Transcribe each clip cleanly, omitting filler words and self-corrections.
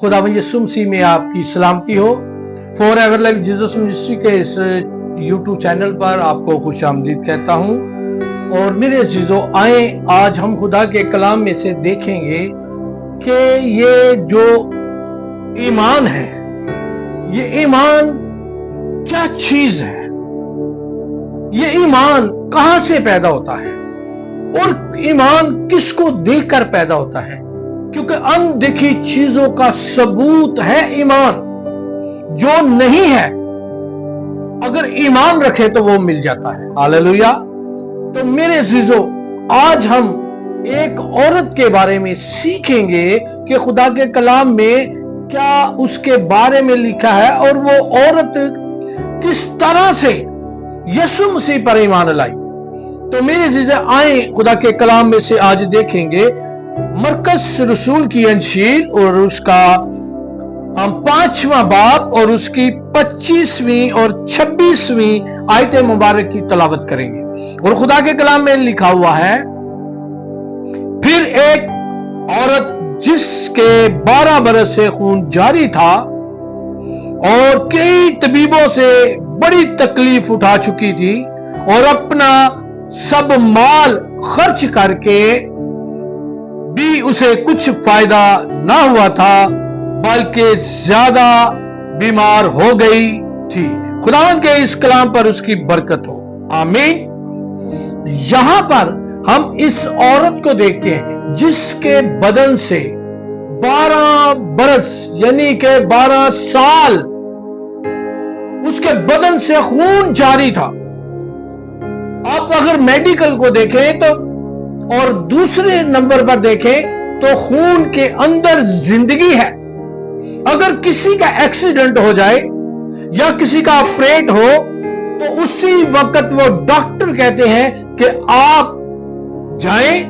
खुदावंद यीशु मसीह में आपकी सलामती हो। For ever life Jesus ministry के इस यूट्यूब चैनल पर आपको खुश आमदीद कहता हूं। और मेरे अजीजों, आए आज हम खुदा के कलाम में से देखेंगे कि ये जो ईमान है, ये ईमान क्या चीज है, ये ईमान कहां से पैदा होता है और ईमान किसको देखकर पैदा होता है। क्योंकि अनदेखी चीजों का सबूत है ईमान। जो नहीं है अगर ईमान रखे तो वो मिल जाता है। हालेलुया। तो मेरे अजीजों, आज हम एक औरत के बारे में सीखेंगे कि खुदा के कलाम में क्या उसके बारे में लिखा है और वो औरत किस तरह से यीशु मसीह पर ईमान लाई। तो मेरे अजीजों, आए खुदा के कलाम में से आज देखेंगे मरकस रसूल की अंजील और उसका हम 5वां बाब और उसकी 25वीं और 26वीं आयत मुबारक की तलावत करेंगे। और खुदा के कलाम में लिखा हुआ है, फिर एक औरत जिसके 12 बरस से खून जारी था और कई तबीबों से बड़ी तकलीफ उठा चुकी थी और अपना सब माल खर्च करके भी उसे कुछ फायदा ना हुआ था, बल्कि ज्यादा बीमार हो गई थी। खुदावंद के इस कलाम पर उसकी बरकत हो, आमीन। यहां पर हम इस औरत को देखते हैं जिसके बदन से 12 बरस यानी कि 12 साल उसके बदन से खून जारी था। आप अगर मेडिकल को देखें तो और दूसरे नंबर पर देखें तो खून के अंदर जिंदगी है। अगर किसी का एक्सीडेंट हो जाए या किसी का ऑपरेट हो तो उसी वक्त वो डॉक्टर कहते हैं कि आप जाएं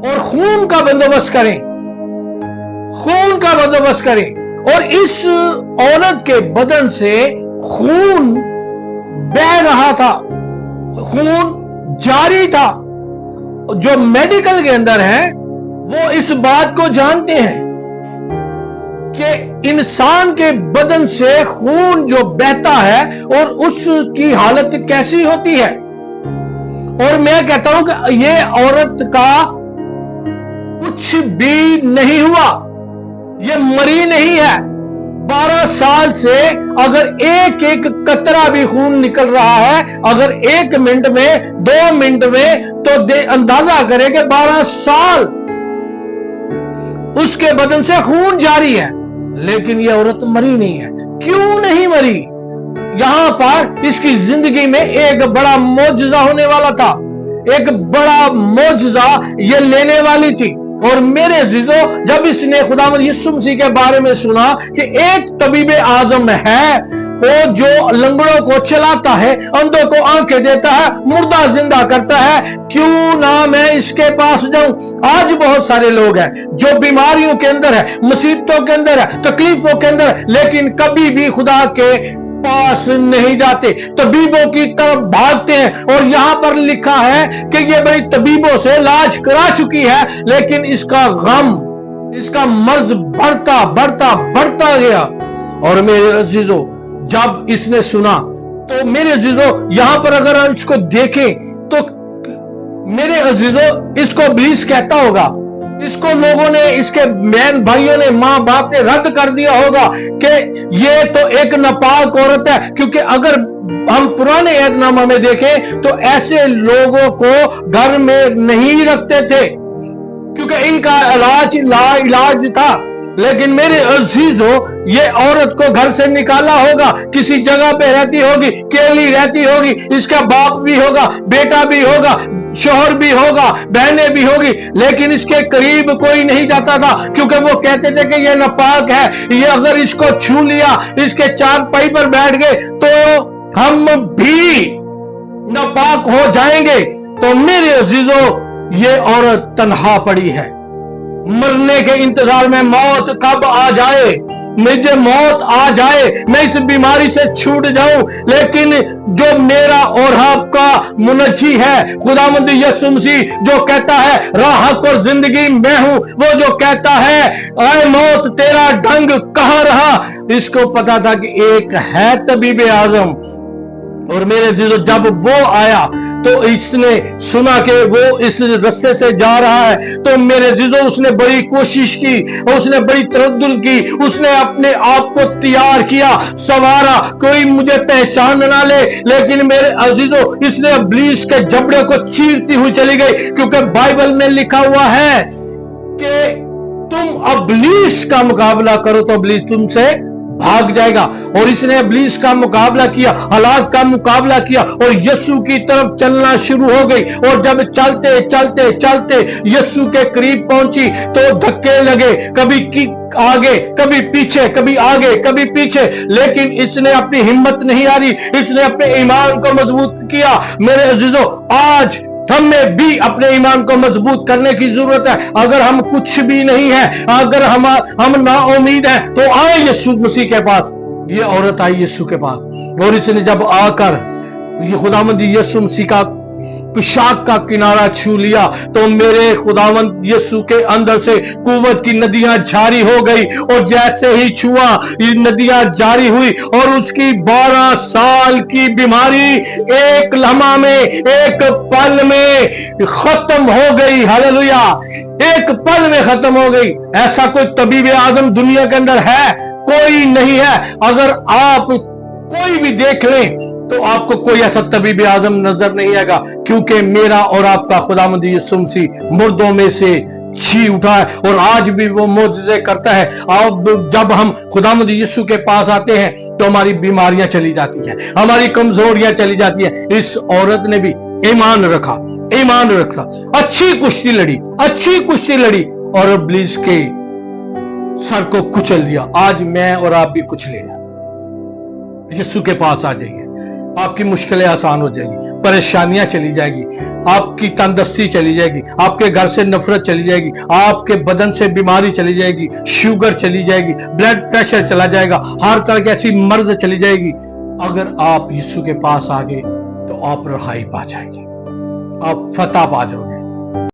और खून का बंदोबस्त करें, खून का बंदोबस्त करें। और इस औरत के बदन से खून बह रहा था, खून जारी था। जो मेडिकल के अंदर है वो इस बात को जानते हैं कि इंसान के बदन से खून जो बहता है और उसकी हालत कैसी होती है। और मैं कहता हूं कि ये औरत का कुछ भी नहीं हुआ, ये मरी नहीं है। 12 साल से अगर एक एक कतरा भी खून निकल रहा है, अगर 1 मिनट में 2 मिनट में, तो अंदाजा करें कि 12 साल उसके बदन से खून जारी है, लेकिन यह औरत मरी नहीं है। क्यों नहीं मरी? यहां पर इसकी जिंदगी में एक बड़ा मौजज़ा होने वाला था, एक बड़ा मौजज़ा ये लेने वाली थी। और मेरे अजीजों, जब इसने खुदावंद यीशु मसीह के बारे में सुना कि एक तबीब आजम है वो जो लंगड़ों को चलाता है, अंधों को आंखें देता है, मुर्दा जिंदा करता है, क्यों ना मैं इसके पास जाऊं। आज बहुत सारे लोग हैं जो बीमारियों के अंदर है, मुसीबतों के अंदर है, तकलीफों के अंदर है, लेकिन कभी भी खुदा के पास नहीं जाते, तबीबों की तरफ भागते हैं। और यहां पर लिखा है कि ये बड़ी तबीबों से इलाज करा चुकी है, लेकिन इसका गम, इसका मर्ज बढ़ता बढ़ता बढ़ता गया। और मेरे अजीजों, जब इसने सुना तो मेरे अजीजों, यहां पर अगर इसको देखें तो मेरे अजीजों, इसको इब्लीस कहता होगा, इसको लोगों ने, इसके बहन भाइयों ने, मां बाप ने रद्द कर दिया होगा कि ये तो एक नापाक औरत है। क्योंकि अगर हम पुराने ऐतनामा में देखें तो ऐसे लोगों को घर में नहीं रखते थे क्योंकि इनका इलाज था। लेकिन मेरे अजीजों, ये औरत को घर से निकाला होगा, किसी जगह पे रहती होगी, अकेली रहती होगी, इसका बाप भी होगा, बेटा भी होगा, शोहर भी होगा, बहनें भी होगी, लेकिन इसके करीब कोई नहीं जाता था क्योंकि वो कहते थे कि ये नापाक है, ये अगर इसको छू लिया, इसके चारपाई पर बैठ गए तो हम भी नापाक हो जाएंगे। तो मेरे अजीजों, ये औरत तन्हा पड़ी है, मरने के इंतजार में, मौत कब आ जाए मुझे मौत आ जाए, मैं इस बीमारी से छूट जाऊं, लेकिन जो मेरा और आपका मुनज्जी है खुदावंद यीशु मसीह, जो कहता है राहत और जिंदगी मैं हूं, वो जो कहता है ऐ मौत तेरा ढंग कहां रहा, इसको पता था कि एक है तबीब आजम। और मेरे जीजो जब वो आया तो इसने सुना कि वो इस रास्ते से जा रहा है, तो मेरे जीजो उसने बड़ी कोशिश की, उसने बड़ी तरद्दुद की, उसने अपने आप को तैयार किया, सवारा, कोई मुझे पहचान ना ले। लेकिन मेरे अजीजों इसने इब्लीस के जबड़े को चीरती हुई चली गई, क्योंकि बाइबल में लिखा हुआ है कि तुम इब्लीस का मुकाबला करो तो इब्लीस तुमसे भाग जाएगा। और इसने इब्लीस का मुकाबला किया, हालात का मुकाबला किया और यीशु की तरफ चलना शुरू हो गई। और जब चलते चलते चलते यीशु के करीब पहुंची तो धक्के लगे, कभी आगे कभी पीछे, कभी आगे कभी पीछे, लेकिन इसने अपनी हिम्मत नहीं हारी, इसने अपने ईमान को मजबूत किया। मेरे अजीजों आज हमें भी अपने ईमान को मजबूत करने की जरूरत है। अगर हम कुछ भी नहीं है, अगर हम ना उम्मीद है, तो आए यीशु मसीह के पास। ये औरत आई यीशु के पास और इसने जब आकर ये खुदावंद यीशु मसीह का पोशाक का किनारा छू लिया तो मेरे खुदावंद यीशु के अंदर से कुव्वत की नदियां जारी हो गई। और जैसे ही छुआ ये नदियां जारी हुई और उसकी 12 साल की बीमारी एक लम्हा में, एक पल में खत्म हो गई। हालेलुया, एक पल में खत्म हो गई। ऐसा कोई तबीब आजम दुनिया के अंदर है? कोई नहीं है। अगर आप कोई भी देख लें तो आपको कोई ऐसा तबीब आजम नजर नहीं आएगा, क्योंकि मेरा और आपका खुदावंद यीशु मसीह मुर्दों में से जी उठा है और आज भी वो मौजूदे करता है। अब जब हम खुदावंद यीशु के पास आते हैं तो हमारी बीमारियां चली जाती हैं, हमारी कमजोरियां चली जाती हैं। इस औरत ने भी ईमान रखा, ईमान रखा, अच्छी कुश्ती लड़ी, अच्छी कुश्ती लड़ी और इब्लीस के सर को कुचल दिया। आज मैं और आप भी कुचले यीशु के पास आ जाइए, आपकी मुश्किलें आसान हो जाएगी, परेशानियां चली जाएगी, आपकी तंदुरुस्ती चली जाएगी, आपके घर से नफरत चली जाएगी, आपके बदन से बीमारी चली जाएगी, शुगर चली जाएगी, ब्लड प्रेशर चला जाएगा, हर तरह की ऐसी मर्ज चली जाएगी। अगर आप यीशु के पास आ गए तो आप रहाई पा जाएंगे, आप फतह पा जाओगे।